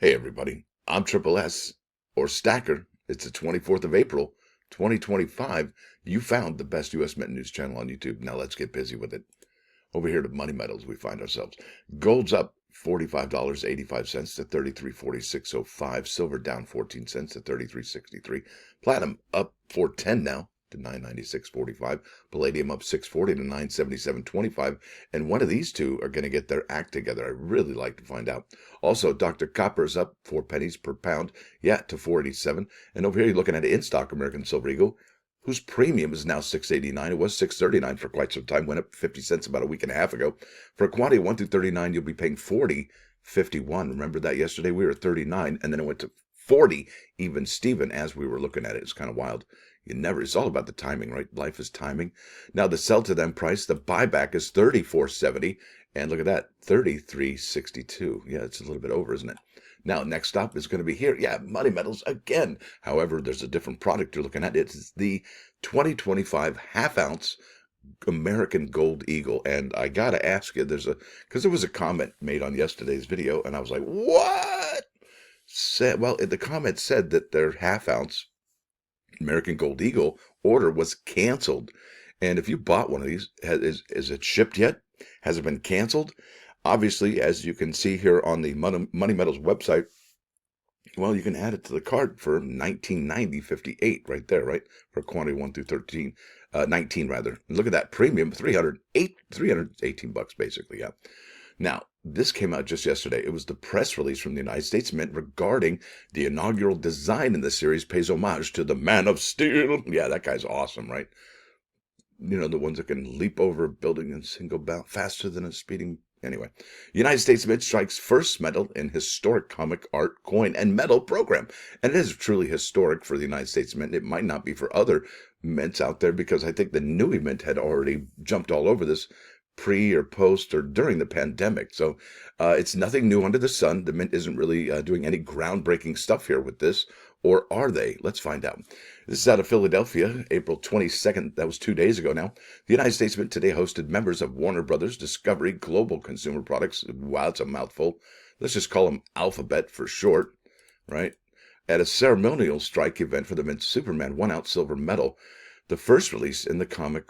Hey everybody, I'm Triple S, or Stacker. It's the 24th of April, 2025. You found the best U.S. Mint news channel on YouTube. Now let's get busy with it. Over here to Money Metals, we find ourselves. Gold's up $45.85 to 33.4605. Silver down 14 cents to 33.63. Platinum up 410 now to 996.45. Palladium up 640 to 977.25. And one of these two are going to get their act together. I really like to find out. Also, Dr. Copper's up 4 pennies per pound, to 487. And over here, you're looking at in stock American Silver Eagle, whose premium is now $6.89. It was $6.39 for quite some time, went up 50 cents about a week and a half ago. For a quantity of 1 through 39, you'll be paying $40.51. Remember that yesterday we were at 39, and then it went to 40 even Steven as we were looking at it. It's kind of wild. It's all about the timing, right? Life is timing. Now the sell to them price, the buyback is $34.70, and look at that, $33.62. Yeah, it's a little bit over, isn't it? Now, next stop is going to be here. Money Metals again. However, there's a different product you're looking at. It's the 2025 half-ounce American Gold Eagle. And I got to ask you, because there was a comment made on yesterday's video, and I was like, what? The comment said that their half-ounce American Gold Eagle order was canceled. And if you bought one of these, is it shipped yet? Has it been canceled? Obviously, as you can see here on the Money Metals website, well, you can add it to the cart for $19.90.58 right there, right? For quantity 1 through 19 rather. And look at that premium, $318 basically, yeah. Now, this came out just yesterday. It was the press release from the United States Mint regarding the inaugural design in the series pays homage to the Man of Steel. Yeah, that guy's awesome, right? You know, the ones that can leap over a building in single bound faster than a speeding. Anyway, United States Mint strikes first medal in historic comic art, coin, and medal program. And it is truly historic for the United States Mint. It might not be for other mints out there because I think the Nui Mint had already jumped all over this pre or post or during the pandemic. So it's nothing new under the sun. The Mint isn't really doing any groundbreaking stuff here with this. Or are they? Let's find out. This is out of Philadelphia, April 22nd. That was 2 days ago now. The United States Mint today hosted members of Warner Brothers Discovery Global Consumer Products. Wow, it's a mouthful. Let's just call them Alphabet for short, right? At a ceremonial strike event for the Mint Superman 1-ounce silver medal, the first release in the comic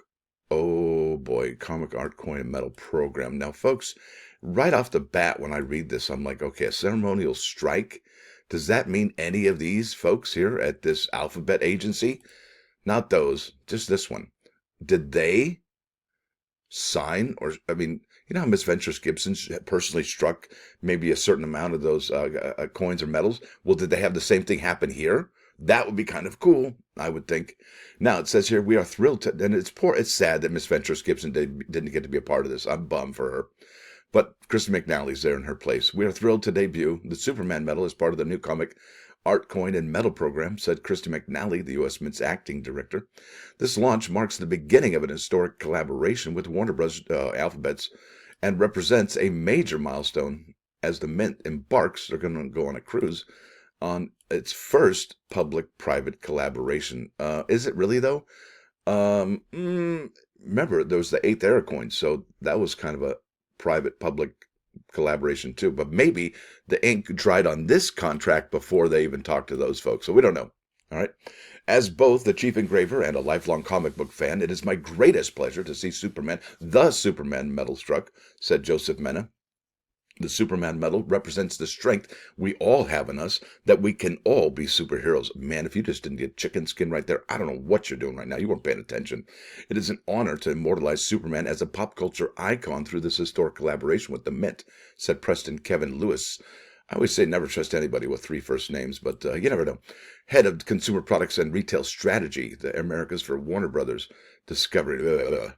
art, coin, and medal program. Now, folks, right off the bat, when I read this, I'm like, okay, a ceremonial strike? Does that mean any of these folks here at this Alphabet agency? Not those, just this one. Did they sign you know how Miss Ventures Gibson personally struck maybe a certain amount of those coins or medals? Well, did they have the same thing happen here? That would be kind of cool, I would think. Now, it says here, we are thrilled to, and it's sad that Miss Ventures Gibson didn't get to be a part of this. I'm bummed for her. But Christy McNally's there in her place. We are thrilled to debut the Superman medal as part of the new comic art, coin, and medal program, said Christy McNally, the U.S. Mint's acting director. This launch marks the beginning of an historic collaboration with Warner Bros. Alphabets and represents a major milestone as the Mint embarks, they're going to go on a cruise, on its first public-private collaboration. Is it really, though? Remember, there was the 8th era coin, so that was kind of a private-public collaboration too. But maybe the ink dried on this contract before they even talked to those folks, so we don't know. All right. As both the chief engraver and a lifelong comic book fan, it is my greatest pleasure to see the Superman medal struck, said Joseph Mena. The Superman medal represents the strength we all have in us, that we can all be superheroes. Man, if you just didn't get chicken skin right there, I don't know what you're doing right now. You weren't paying attention. It is an honor to immortalize Superman as a pop culture icon through this historic collaboration with the Mint, said Preston Kevin Lewis. I always say never trust anybody with 3 first names, but you never know. Head of Consumer Products and Retail Strategy, the Americas for Warner Brothers Discovery.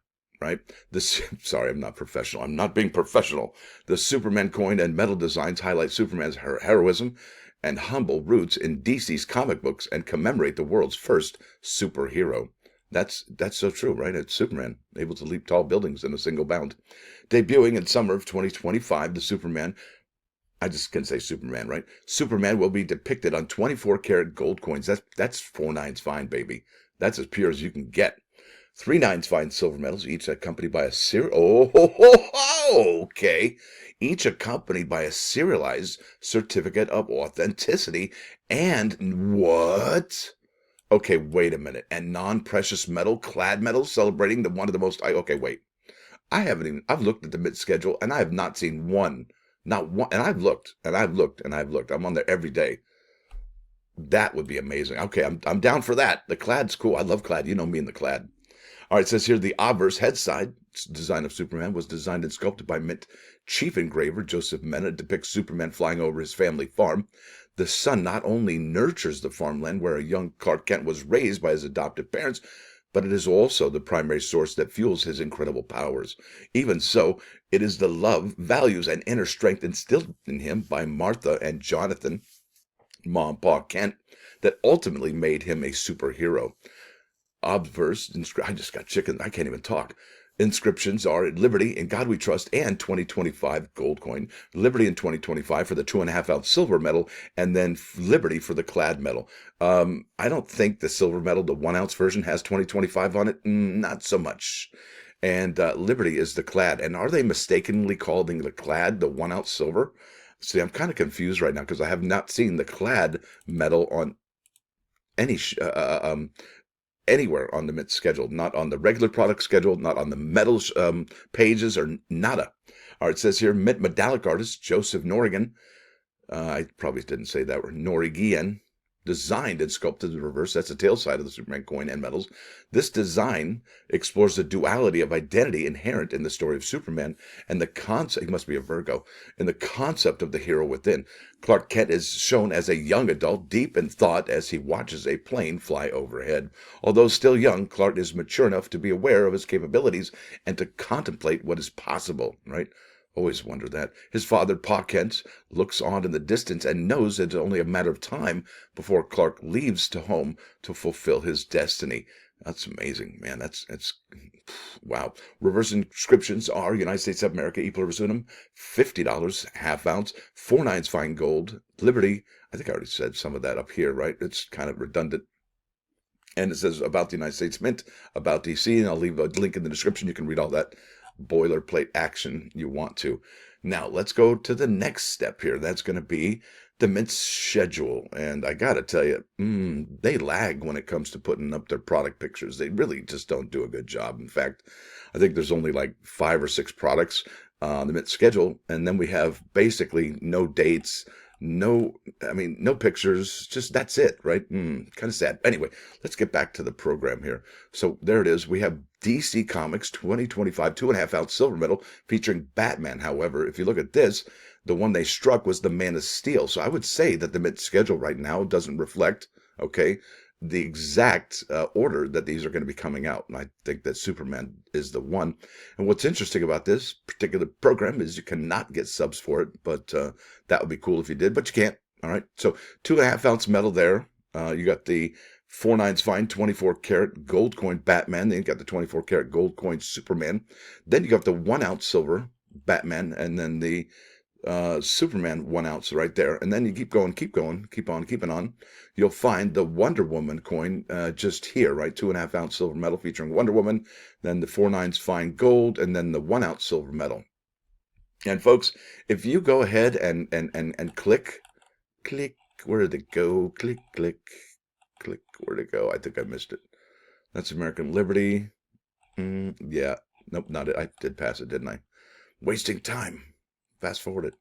Right? Sorry, I'm not professional. I'm not being professional. The Superman coin and medal designs highlight Superman's heroism and humble roots in DC's comic books and commemorate the world's first superhero. That's so true, right? It's Superman, able to leap tall buildings in a single bound. Debuting in summer of 2025, the Superman, I just can say Superman, right? Superman will be depicted on 24-karat gold coins. That's 4 nines fine, baby. That's as pure as you can get. 3 nines fine silver medals, each accompanied by a okay. Each accompanied by a serialized certificate of authenticity and what? Okay, wait a minute. And non-precious metal, clad metals, celebrating one of the most. Okay, wait. I've looked at the mid schedule and I have not seen one, not one. And I've looked and I've looked and I've looked. I'm on there every day. That would be amazing. Okay, I'm down for that. The clad's cool. I love clad. You know me and the clad. All right, it says here the obverse head side design of Superman was designed and sculpted by Mint chief engraver Joseph Mena. It depicts Superman flying over his family farm. The sun not only nurtures the farmland where a young Clark Kent was raised by his adoptive parents, but it is also the primary source that fuels his incredible powers. Even so, it is the love, values, and inner strength instilled in him by Martha and Jonathan, Mom, Pa Kent, that ultimately made him a superhero. Obverse, I just got chicken. I can't even talk. Inscriptions are Liberty, In God We Trust, and 2025 gold coin. Liberty in 2025 for the 2.5 ounce silver medal, and then Liberty for the clad medal. I don't think the silver medal, the 1 ounce version, has 2025 on it. Not so much. And Liberty is the clad. And are they mistakenly calling the clad the 1 ounce silver? See, I'm kind of confused right now because I have not seen the clad medal on any anywhere on the Mint schedule, not on the regular product schedule, not on the metals pages, or nada. All right, it says here, Mint metallic artist Joseph Norrigan, I probably didn't say that, or Norrigian, designed and sculpted the reverse. That's the tail side of the Superman coin and medals. This design explores the duality of identity inherent in the story of Superman and the concept, he must be a Virgo, and the concept of the hero within. Clark Kent is shown as a young adult, deep in thought as he watches a plane fly overhead. Although still young, Clark is mature enough to be aware of his capabilities and to contemplate what is possible, right? Always wonder that. His father, Pa Kent, looks on in the distance and knows it's only a matter of time before Clark leaves to home to fulfill his destiny. That's amazing, man. That's wow. Reverse inscriptions are United States of America, E pluribus unum, $50, half ounce, 4 nines fine gold, Liberty. I think I already said some of that up here, right? It's kind of redundant. And it says about the United States Mint, about DC, and I'll leave a link in the description. You can read all that boilerplate action you want to. Now, let's go to the next step here. That's going to be the Mint schedule. And I got to tell you, they lag when it comes to putting up their product pictures. They really just don't do a good job. In fact, I think there's only like 5 or 6 products on the Mint schedule. And then we have basically no dates, no pictures, just that's it, right? Kind of sad. Anyway, let's get back to the program here. So there it is. We have DC Comics 2025 2.5 ounce silver medal featuring Batman. However, if you look at this, the one they struck was the Man of Steel. So I would say that the Mint schedule right now doesn't reflect, okay, the exact order that these are going to be coming out. And I think that Superman is the one. And what's interesting about this particular program is you cannot get subs for it, but that would be cool if you did, but you can't. All right. So 2.5 ounce metal there. You got the 4 nines fine 24 karat gold coin Batman. Then you got the 24 karat gold coin Superman. Then you got the 1 ounce silver Batman, and then the Superman 1 ounce right there. And then you keep going, keep on, keeping on. You'll find the Wonder Woman coin just here, right? 2.5 ounce silver medal featuring Wonder Woman, then the 4 nines fine gold, and then the 1 ounce silver medal. And folks, if you go ahead and click, where did it go? Click, where'd it go? I think I missed it. That's American Liberty. Yeah, nope, not it. I did pass it, didn't I? Wasting time. Fast forward it.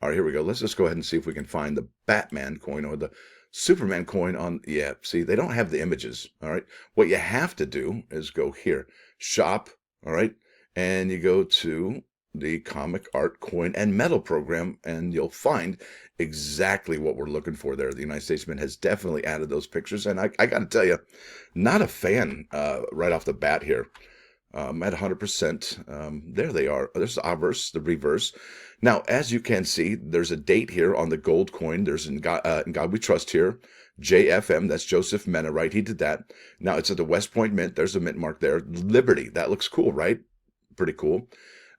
All right, here we go. Let's just go ahead and see if we can find the Batman coin or the Superman coin on. Yeah, see, they don't have the images. All right. What you have to do is go here, shop. All right. And you go to the comic art coin and metal program, and you'll find exactly what we're looking for there. The United States Mint has definitely added those pictures. And I got to tell you, not a fan right off the bat here. At 100%. There they are. There's the obverse, the reverse. Now, as you can see, there's a date here on the gold coin. There's in God We Trust here. JFM, that's Joseph Mena, right? He did that. Now, it's at the West Point Mint. There's a mint mark there. Liberty, that looks cool, right? Pretty cool.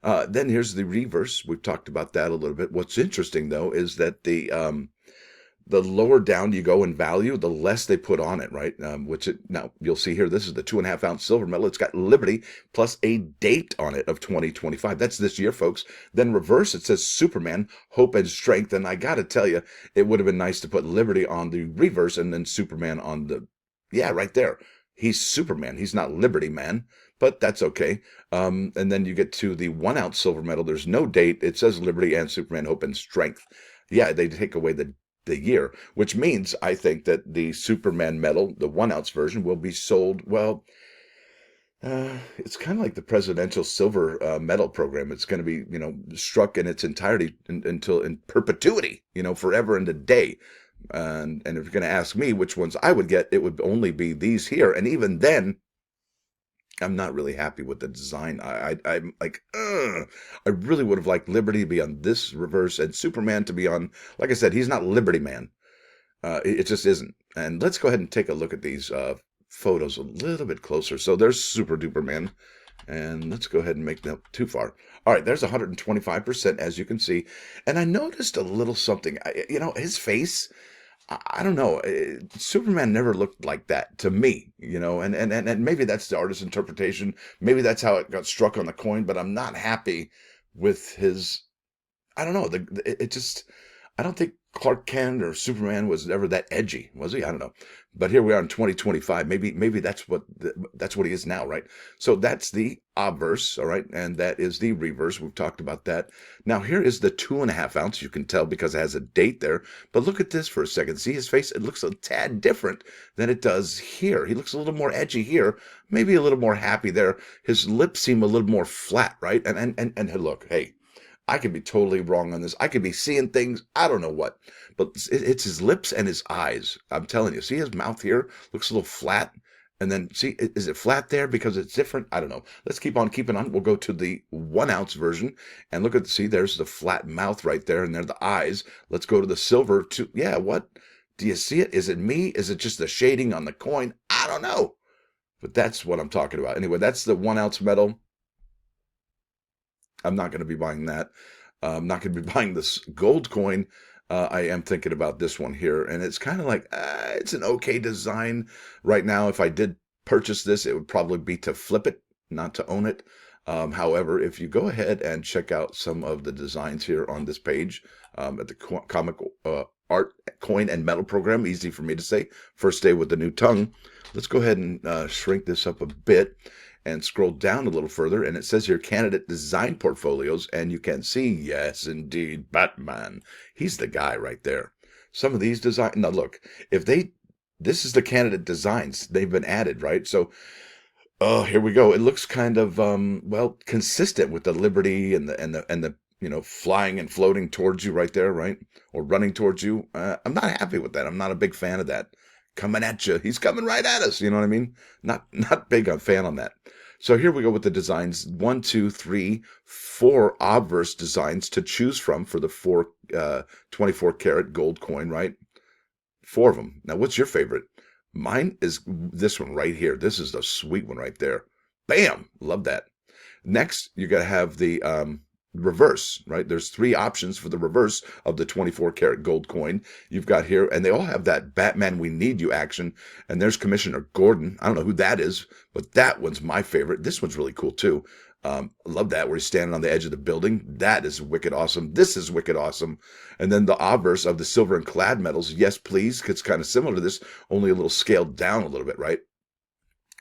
Then here's the reverse. We've talked about that a little bit. What's interesting, though, is that the the lower down you go in value, the less they put on it, right? Now you'll see here, this is the 2.5-ounce silver medal. It's got Liberty plus a date on it of 2025. That's this year, folks. Then reverse, it says Superman, Hope and Strength. And I got to tell you, it would have been nice to put Liberty on the reverse and then Superman on the, yeah, right there. He's Superman. He's not Liberty Man, but that's okay. And then you get to the 1-ounce silver medal. There's no date. It says Liberty and Superman, Hope and Strength. Yeah, they take away the year, which means I think that the Superman medal, the 1-ounce version, will be sold. Well, it's kind of like the presidential silver medal program. It's going to be, struck in its entirety until in perpetuity, forever and a day. And if you're going to ask me which ones I would get, it would only be these here. And even then, I'm not really happy with the design. I'm like, I really would have liked Liberty to be on this reverse and Superman to be on, like I said, he's not Liberty Man. It just isn't. And let's go ahead and take a look at these photos a little bit closer. So there's Super Duper Man. And let's go ahead and make that too far. All right, there's 125%, as you can see. And I noticed a little something. His face, I don't know. Superman never looked like that to me, and maybe that's the artist's interpretation. Maybe that's how it got struck on the coin, but I'm not happy with his, I don't know. I don't think Clark Kent or Superman was ever that edgy, was he? I don't know. But here we are in 2025. Maybe that's what he is now, right? So that's the obverse, all right, and that is the reverse. We've talked about that. Now here is the 2.5-ounce. You can tell because it has a date there. But look at this for a second. See his face? It looks a tad different than it does here. He looks a little more edgy here, maybe a little more happy there. His lips seem a little more flat, right? And look, hey. I could be totally wrong on this. I could be seeing things. I don't know what. But it's his lips and his eyes. I'm telling you. See his mouth here? Looks a little flat. And then, see, is it flat there because it's different? I don't know. Let's keep on keeping on. We'll go to the 1-ounce version. And look at, see, there's the flat mouth right there. And there are the eyes. Let's go to the silver. Yeah, what? Do you see it? Is it me? Is it just the shading on the coin? I don't know. But that's what I'm talking about. Anyway, that's the 1-ounce medal. I'm not going to be buying that. I'm not going to be buying this gold coin. I am thinking about this one here, and it's kind of like, it's an okay design right now. If I did purchase this, it would probably be to flip it, not to own it. However, if you go ahead and check out some of the designs here on this page at the comic art coin and metal program, easy for me to say, first day with the new tongue. Let's go ahead and shrink this up a bit and scroll down a little further, and it says here candidate design portfolios, and you can see, yes, indeed, Batman. He's the guy right there. Some of these design, now look, this is the candidate designs, they've been added, right? So, here we go. It looks kind of, consistent with the Liberty and the flying and floating towards you right there, right? Or running towards you. I'm not happy with that. I'm not a big fan of that. Coming at you. He's coming right at us. You know what I mean? Not big a fan on that. So here we go with the designs. 1, 2, 3, 4 obverse designs to choose from for the 24 karat gold coin, right? 4 of them. Now, what's your favorite? Mine is this one right here. This is the sweet one right there. Bam! Love that. Next, you got to have the reverse, right? There's 3 options for the reverse of the 24 karat gold coin. You've got here, and they all have that Batman We Need You action. And there's Commissioner Gordon. I don't know who that is, but that one's my favorite. This one's really cool too. Love that, where he's standing on the edge of the building. That is wicked awesome. This is wicked awesome. And then the obverse of the silver and clad medals. Yes, please. It's kind of similar to this, only a little scaled down a little bit, right?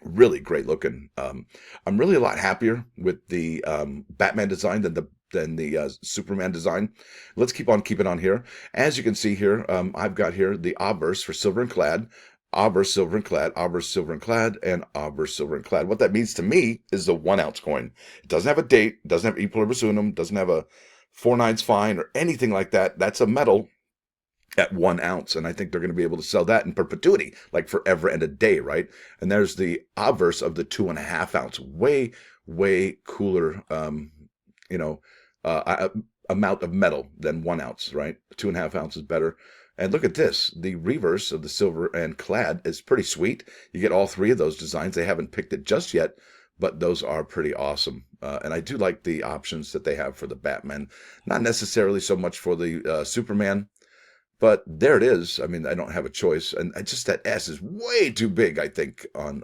Really great looking. I'm really a lot happier with the Batman design than the Superman design. Let's keep on keeping on here. As you can see here, I've got here the obverse for silver and clad, obverse silver and clad, obverse silver and clad, and obverse silver and clad. What that means to me is the 1 ounce coin. It doesn't have a date, doesn't have e pluribus unum, doesn't have a 4 nines fine or anything like that. That's a metal at 1 ounce, and I think they're going to be able to sell that in perpetuity, like forever and a day, right? And there's the obverse of the 2.5 ounce, way cooler, amount of metal than 1 ounce, right? 2.5 ounces better. And look at this, the reverse of the silver and clad is pretty sweet. You get all 3 of those designs. They haven't picked it just yet, but those are pretty awesome. And I do like the options that they have for the Batman. Not necessarily so much for the Superman, But there it is. I mean, I don't have a choice. And just that S is way too big, I think, on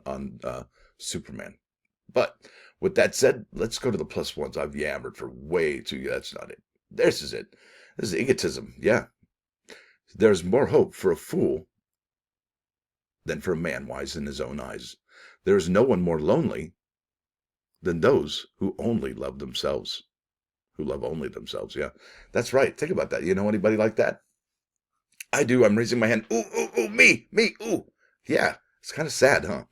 Superman. But with that said, let's go to the plus ones. I've yammered for way too. That's not it. This is it. This is egotism. Yeah. There's more hope for a fool than for a man wise in his own eyes. There is no one more lonely than those who only love themselves. Who love only themselves. Yeah. That's right. Think about that. You know anybody like that? I do. I'm raising my hand. Ooh, ooh, ooh, me, ooh. Yeah. It's kind of sad, huh?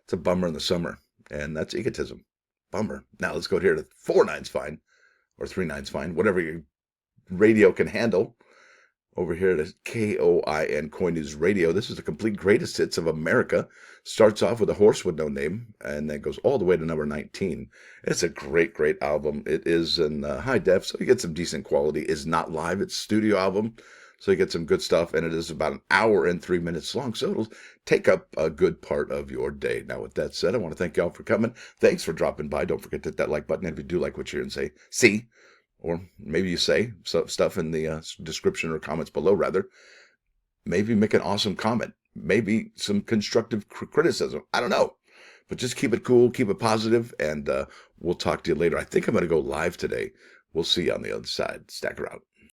It's a bummer in the summer. And that's egotism. Bummer. Now let's go here to 4 nines fine, or 3 nines fine, whatever your radio can handle. Over here at KOIN Coin News Radio. This is the complete greatest hits of America. Starts off with a horse with no name, and then goes all the way to number 19. It's a great, great album. It is in high def, so you get some decent quality. It's not live. It's studio album, so you get some good stuff, and it is about an hour and 3 minutes long, so it'll take up a good part of your day. Now, with that said, I want to thank y'all for coming. Thanks for dropping by. Don't forget to hit that like button, and if you do like what you hear and say, see, or maybe you say stuff in the description or comments below, rather. Maybe make an awesome comment. Maybe some constructive criticism. I don't know. But just keep it cool, keep it positive, and we'll talk to you later. I think I'm going to go live today. We'll see you on the other side. Stacker out.